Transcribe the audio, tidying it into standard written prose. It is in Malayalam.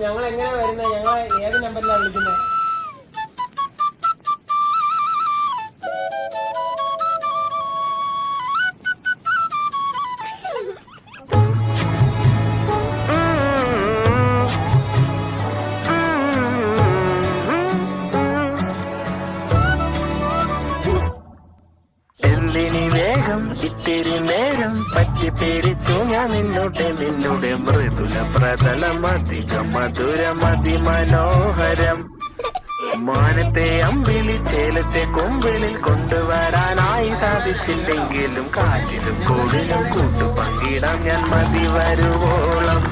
ഞങ്ങൾ എങ്ങനെ വരുന്നത്? ഞങ്ങൾ ഏത് നമ്പറിലാണ് വിളിക്കുന്നത്? എന്തിനി വേഗം ഇത്തിരി നേരം പറ്റി പേടിച്ചു ഞാൻ നിന്നുടെ മൃദുല പ്രതലം അധികം മധുരം അതിമനോഹരം. മാനത്തെ അമ്പിളി ചേലത്തെ കൊമ്പിളിൽ കൊണ്ടുവരാനായി സാധിച്ചില്ലെങ്കിലും കാറ്റിലും കോടിലും കൂട്ടു പങ്കിടാം ഞാൻ മതി വരുവോളം.